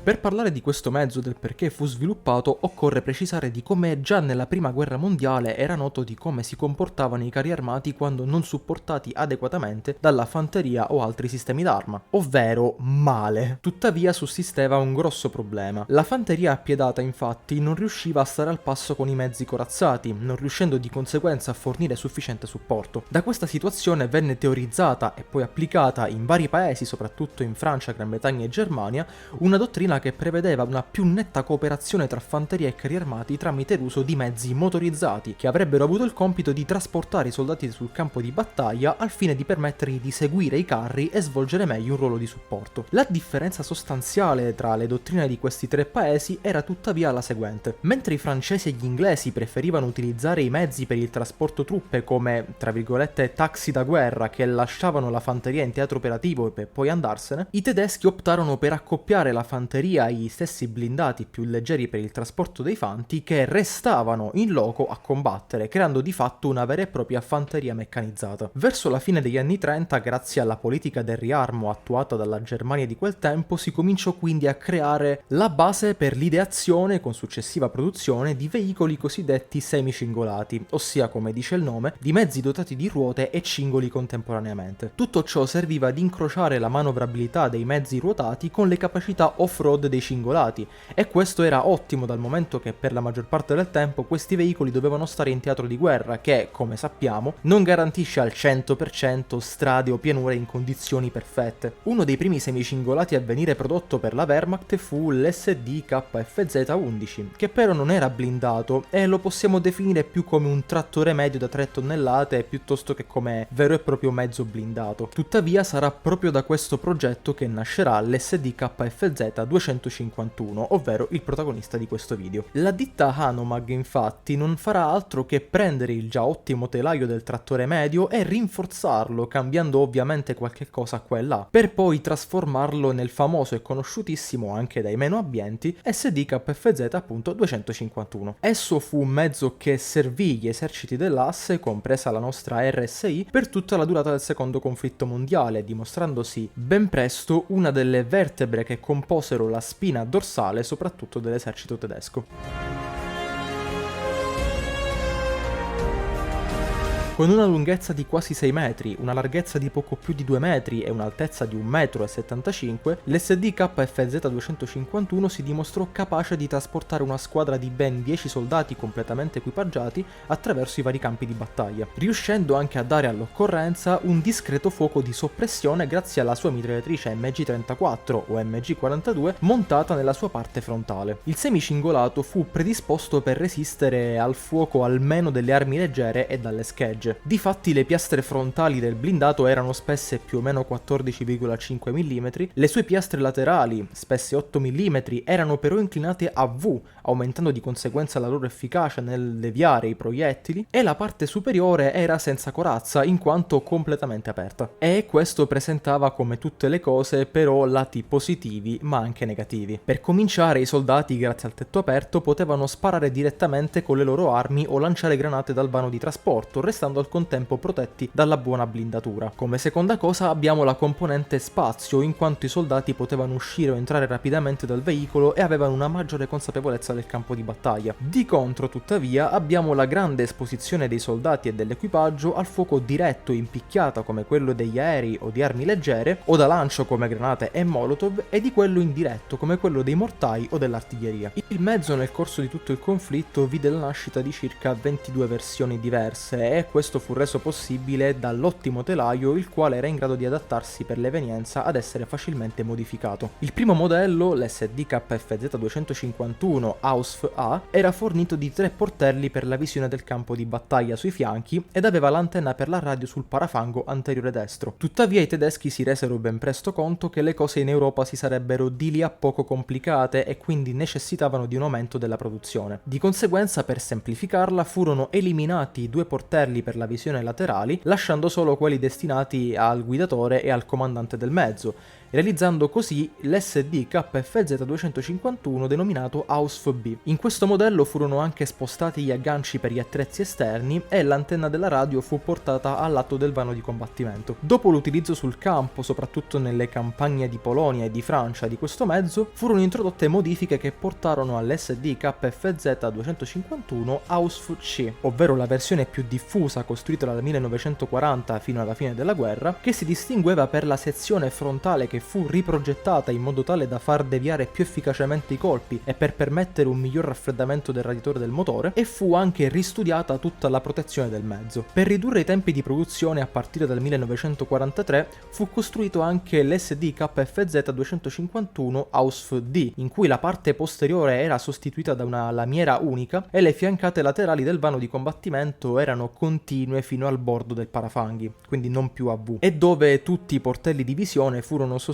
Per parlare di questo mezzo e del perché fu sviluppato, occorre precisare di come già nella prima guerra mondiale era noto di come si comportavano i carri armati quando non supportati adeguatamente dalla fanteria o altri sistemi d'arma, ovvero male. Tuttavia sussisteva un grosso problema. La fanteria appiedata infatti non riusciva a stare al passo con i mezzi corazzati, non riuscendo di conseguenza a fornire sufficiente supporto. Da questa situazione venne teorizzata e poi applicata in vari paesi, soprattutto in Francia, Gran Bretagna e Germania, una dottrina che prevedeva una più netta cooperazione tra fanteria e carri armati tramite l'uso di mezzi motorizzati, che avrebbero avuto il compito di trasportare i soldati sul campo di battaglia al fine di permettergli di seguire i carri e svolgere meglio un ruolo di supporto. La differenza sostanziale tra le dottrine di questi tre paesi era tuttavia la seguente. Mentre i francesi e gli inglesi preferivano utilizzare i mezzi per il trasporto truppe come, tra virgolette, taxi da guerra che lasciavano la fanteria in teatro operativo per poi andarsene, i tedeschi optarono per accoppiare la fanteria agli stessi blindati più leggeri per il trasporto dei fanti che restavano in loco a combattere, creando di fatto una vera e propria fanteria meccanizzata. Verso la fine degli anni 30, grazie alla politica del riarmo attuata dalla Germania di quel tempo, si cominciò quindi a creare la base per l'ideazione, con successiva produzione, di veicoli cosiddetti semicingolati, ossia, come dice il nome, di mezzi dotati di ruote e cingoli contemporaneamente. Tutto ciò serviva ad incrociare la manovrabilità dei mezzi ruotati con le capacità off-road dei cingolati, e questo era ottimo dal momento che per la maggior parte del tempo questi veicoli dovevano stare in teatro di guerra che, come sappiamo, non garantisce al 100% strade o pianure in condizioni perfette. Uno dei primi semicingolati a venire prodotto per la Wehrmacht fu l'SD KFZ-11, che però non era blindato e lo possiamo definire più come un trattore medio da 3 tonnellate piuttosto che come vero e proprio mezzo blindato. Tuttavia sarà proprio da questo progetto che nascerà l'SD KFZ-251, ovvero il protagonista di questo video. La ditta Hanomag infatti non farà altro che prendere il già ottimo telaio del trattore medio e rinforzarlo, cambiando ovviamente qualche cosa qua e là, per poi trasformarlo nel famoso e conosciutissimo anche dai meno abbienti SD KFZ-251. Esso fu un mezzo che servì gli eserciti dell'asse, compresa la nostra RSI, per tutta la durata del secondo conflitto mondiale, dimostrandosi ben presto una delle vertebre che composero la spina dorsale soprattutto dell'esercito tedesco. Con una lunghezza di quasi 6 metri, una larghezza di poco più di 2 metri e un'altezza di 1,75 m, l'SD KFZ-251 si dimostrò capace di trasportare una squadra di ben 10 soldati completamente equipaggiati attraverso i vari campi di battaglia, riuscendo anche a dare all'occorrenza un discreto fuoco di soppressione grazie alla sua mitragliatrice MG34 o MG42 montata nella sua parte frontale. Il semicingolato fu predisposto per resistere al fuoco almeno delle armi leggere e dalle schegge. Difatti le piastre frontali del blindato erano spesse più o meno 14,5 mm, le sue piastre laterali, spesse 8 mm, erano però inclinate a V, aumentando di conseguenza la loro efficacia nel deviare i proiettili, e la parte superiore era senza corazza in quanto completamente aperta. E questo presentava, come tutte le cose, però lati positivi ma anche negativi. Per cominciare, i soldati, grazie al tetto aperto, potevano sparare direttamente con le loro armi o lanciare granate dal vano di trasporto, restando al contempo protetti dalla buona blindatura. Come seconda cosa abbiamo la componente spazio, in quanto i soldati potevano uscire o entrare rapidamente dal veicolo e avevano una maggiore consapevolezza del campo di battaglia. Di contro, tuttavia, abbiamo la grande esposizione dei soldati e dell'equipaggio al fuoco diretto in picchiata come quello degli aerei o di armi leggere, o da lancio come granate e molotov, e di quello indiretto come quello dei mortai o dell'artiglieria. Il mezzo nel corso di tutto il conflitto vide la nascita di circa 22 versioni diverse, e questo fu reso possibile dall'ottimo telaio, il quale era in grado di adattarsi per l'evenienza ad essere facilmente modificato. Il primo modello, l'SD KFZ-251 AUSF-A, era fornito di 3 portelli per la visione del campo di battaglia sui fianchi ed aveva l'antenna per la radio sul parafango anteriore destro. Tuttavia i tedeschi si resero ben presto conto che le cose in Europa si sarebbero di lì a poco complicate e quindi necessitavano di un aumento della produzione. Di conseguenza, per semplificarla, furono eliminati i 2 portelli per la visione laterali, lasciando solo quelli destinati al guidatore e al comandante del mezzo, realizzando così l'SD KFZ251 denominato AUSF-B. In questo modello furono anche spostati gli agganci per gli attrezzi esterni e l'antenna della radio fu portata al lato del vano di combattimento. Dopo l'utilizzo sul campo, soprattutto nelle campagne di Polonia e di Francia di questo mezzo, furono introdotte modifiche che portarono all'SD KFZ251 AUSF-C, ovvero la versione più diffusa costruita dal 1940 fino alla fine della guerra, che si distingueva per la sezione frontale che fu riprogettata in modo tale da far deviare più efficacemente i colpi e per permettere un miglior raffreddamento del radiatore del motore, e fu anche ristudiata tutta la protezione del mezzo. Per ridurre i tempi di produzione a partire dal 1943 fu costruito anche l'SD KFZ251 AUSF-D, in cui la parte posteriore era sostituita da una lamiera unica e le fiancate laterali del vano di combattimento erano continue fino al bordo del parafanghi, quindi non più a V, e dove tutti i portelli di visione furono sostituiti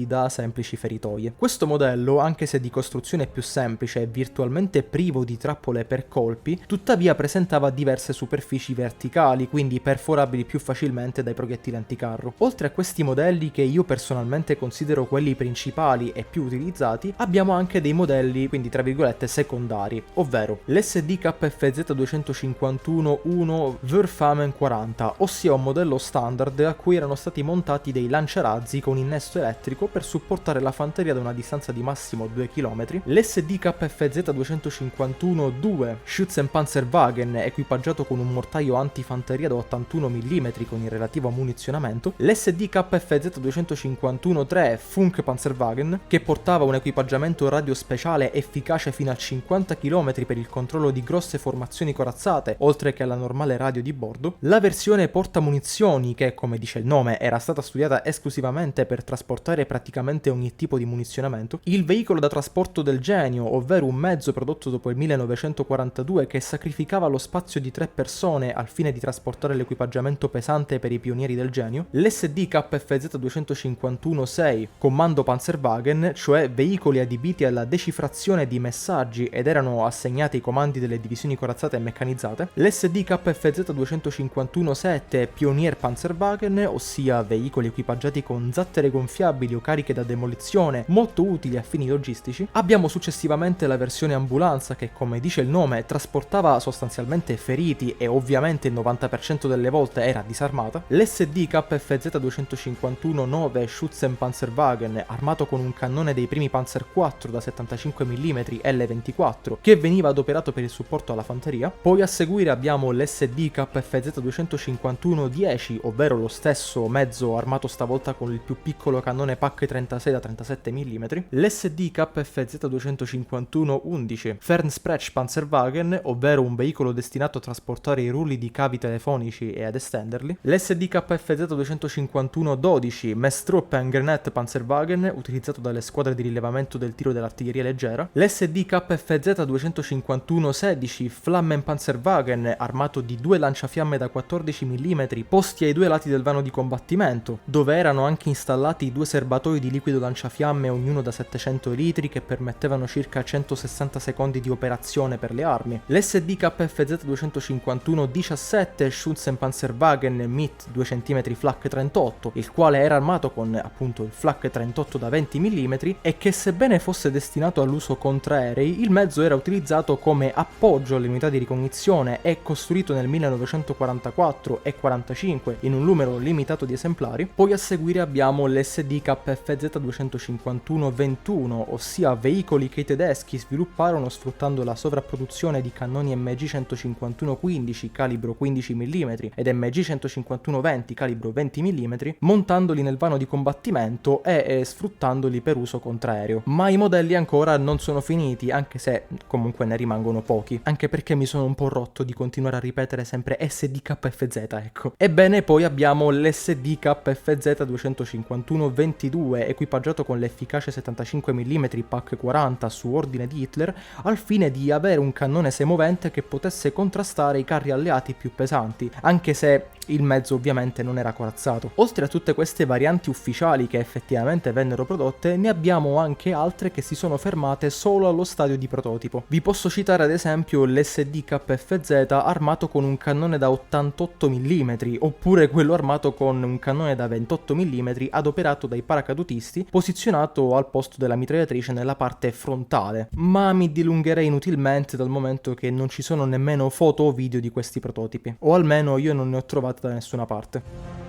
da semplici feritoie. Questo modello, anche se di costruzione più semplice e virtualmente privo di trappole per colpi, tuttavia presentava diverse superfici verticali, quindi perforabili più facilmente dai proiettili anticarro. Oltre a questi modelli, che io personalmente considero quelli principali e più utilizzati, abbiamo anche dei modelli, quindi tra virgolette secondari, ovvero l'SD KFZ251-1 Wurfamen 40, ossia un modello standard a cui erano stati montati dei lanciarazzi con innesto elettrico per supportare la fanteria da una distanza di massimo 2 km, l'SD KFZ251-2 Schützenpanzerwagen equipaggiato con un mortaio antifanteria da 81 mm con il relativo munizionamento, l'SD KFZ251-3 Funk Panzerwagen che portava un equipaggiamento radio speciale efficace fino a 50 km per il controllo di grosse formazioni corazzate, oltre che alla normale radio di bordo, la versione portamunizioni che, come dice il nome, era stata studiata esclusivamente per trasportare praticamente ogni tipo di munizionamento, il veicolo da trasporto del genio, ovvero un mezzo prodotto dopo il 1942 che sacrificava lo spazio di 3 persone al fine di trasportare l'equipaggiamento pesante per i pionieri del genio, l'SD KFZ251-6 Kommando Panzerwagen, cioè veicoli adibiti alla decifrazione di messaggi ed erano assegnati ai comandi delle divisioni corazzate e meccanizzate, l'SD KFZ251-7 Pionier Panzerwagen, ossia veicoli equipaggiati con zattere gonfiabili o cariche da demolizione molto utili a fini logistici. Abbiamo successivamente la versione ambulanza che, come dice il nome, trasportava sostanzialmente feriti e ovviamente il 90% delle volte era disarmata, l'SD KFZ251-9 Schützenpanzerwagen armato con un cannone dei primi Panzer IV da 75 mm L24 che veniva adoperato per il supporto alla fanteria. Poi a seguire abbiamo l'SD KFZ251-10, ovvero lo stesso mezzo armato stavolta con il più piccolo cannone PaK 36 da 37 mm, l'SD KFZ251-11 Fernsprechpanzerwagen, ovvero un veicolo destinato a trasportare i rulli di cavi telefonici e ad estenderli, l'SD KFZ251-12 Mestruppen Panzerwagen, utilizzato dalle squadre di rilevamento del tiro dell'artiglieria leggera, l'SD KFZ251-16 Flammenpanzerwagen, armato di 2 lanciafiamme da 14 mm posti ai 2 lati del vano di combattimento, dove erano anche installati 2 serbatoi di liquido lanciafiamme, ognuno da 700 litri, che permettevano circa 160 secondi di operazione per le armi, l'SD KFZ251-17 Schützenpanzerwagen mit 2 cm Flak 38, il quale era armato con appunto il Flak 38 da 20 mm e che, sebbene fosse destinato all'uso contraerei, il mezzo era utilizzato come appoggio alle unità di ricognizione e costruito nel 1944 e 45 in un numero limitato di esemplari. Poi a seguire abbiamo l'SD KFZ251-21, ossia veicoli che i tedeschi svilupparono sfruttando la sovrapproduzione di cannoni MG151-15 calibro 15 mm ed MG151-20 calibro 20 mm, montandoli nel vano di combattimento e sfruttandoli per uso contraereo. Ma i modelli ancora non sono finiti, anche se comunque ne rimangono pochi, anche perché mi sono un po' rotto di continuare a ripetere sempre SD KFZ, ecco. Ebbene, poi abbiamo l'SD KFZ251-22 equipaggiato con l'efficace 75 mm PaK 40 su ordine di Hitler, al fine di avere un cannone semovente che potesse contrastare i carri alleati più pesanti, anche se il mezzo ovviamente non era corazzato. Oltre a tutte queste varianti ufficiali che effettivamente vennero prodotte, ne abbiamo anche altre che si sono fermate solo allo stadio di prototipo. Vi posso citare ad esempio l'SD KFZ armato con un cannone da 88 mm, oppure quello armato con un cannone da 28 mm adoperato creato dai paracadutisti, posizionato al posto della mitragliatrice nella parte frontale. Ma mi dilungherei inutilmente dal momento che non ci sono nemmeno foto o video di questi prototipi, o almeno io non ne ho trovate da nessuna parte.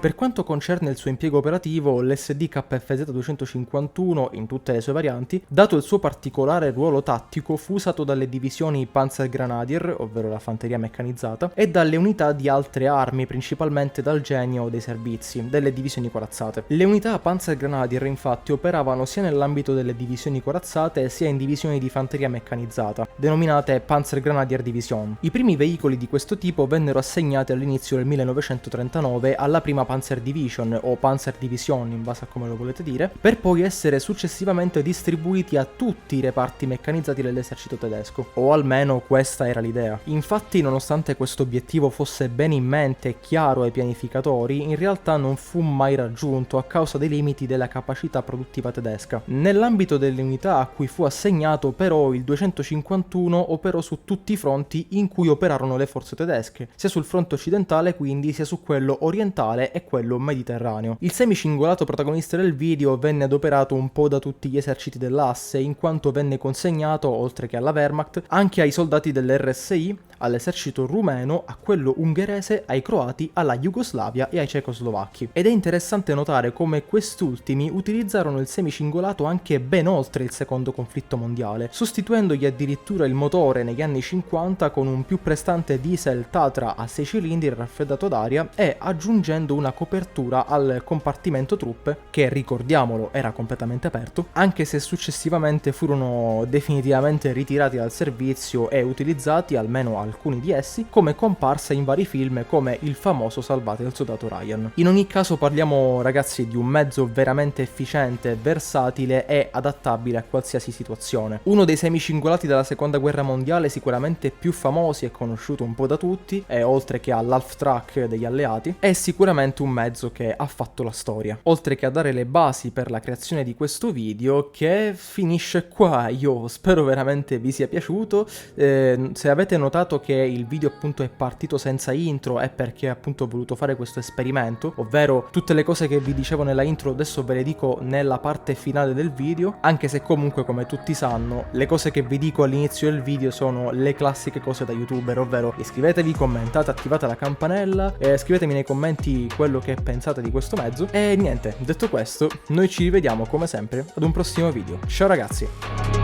Per quanto concerne il suo impiego operativo, l'SD KFZ-251, in tutte le sue varianti, dato il suo particolare ruolo tattico, fu usato dalle divisioni Panzergrenadier, ovvero la fanteria meccanizzata, e dalle unità di altre armi, principalmente dal genio dei servizi, delle divisioni corazzate. Le unità Panzergrenadier infatti operavano sia nell'ambito delle divisioni corazzate sia in divisioni di fanteria meccanizzata, denominate Panzergrenadier Division. I primi veicoli di questo tipo vennero assegnati all'inizio del 1939 alla prima Panzer Division o Panzer Division in base a come lo volete dire, per poi essere successivamente distribuiti a tutti i reparti meccanizzati dell'esercito tedesco, o almeno questa era l'idea. Infatti, nonostante questo obiettivo fosse ben in mente e chiaro ai pianificatori, in realtà non fu mai raggiunto a causa dei limiti della capacità produttiva tedesca. Nell'ambito delle unità a cui fu assegnato però il 251 operò su tutti i fronti in cui operarono le forze tedesche, sia sul fronte occidentale quindi sia su quello orientale e quello mediterraneo. Il semicingolato protagonista del video venne adoperato un po' da tutti gli eserciti dell'asse, in quanto venne consegnato, oltre che alla Wehrmacht, anche ai soldati dell'RSI, all'esercito rumeno, a quello ungherese, ai croati, alla Jugoslavia e ai cecoslovacchi. Ed è interessante notare come quest'ultimi utilizzarono il semicingolato anche ben oltre il secondo conflitto mondiale, sostituendogli addirittura il motore negli anni 50 con un più prestante diesel Tatra a 6 cilindri raffreddato d'aria e aggiungendo una copertura al compartimento truppe che, ricordiamolo, era completamente aperto, anche se successivamente furono definitivamente ritirati dal servizio e utilizzati, almeno alcuni di essi, come comparsa in vari film come il famoso Salvate il soldato Ryan. In ogni caso parliamo, ragazzi, di un mezzo veramente efficiente, versatile e adattabile a qualsiasi situazione. Uno dei semicingolati della seconda guerra mondiale sicuramente più famosi e conosciuto un po' da tutti, e oltre che all'Half Track degli alleati, è sicuramente un mezzo che ha fatto la storia, oltre che a dare le basi per la creazione di questo video che finisce qua. Io spero veramente vi sia piaciuto. Se avete notato che il video appunto è partito senza intro è perché appunto ho voluto fare questo esperimento, ovvero tutte le cose che vi dicevo nella intro adesso ve le dico nella parte finale del video, anche se comunque, come tutti sanno, le cose che vi dico all'inizio del video sono le classiche cose da youtuber, ovvero iscrivetevi, commentate, attivate la campanella, scrivetemi nei commenti quello che pensate di questo mezzo. E niente, detto questo, noi ci rivediamo come sempre ad un prossimo video. Ciao ragazzi!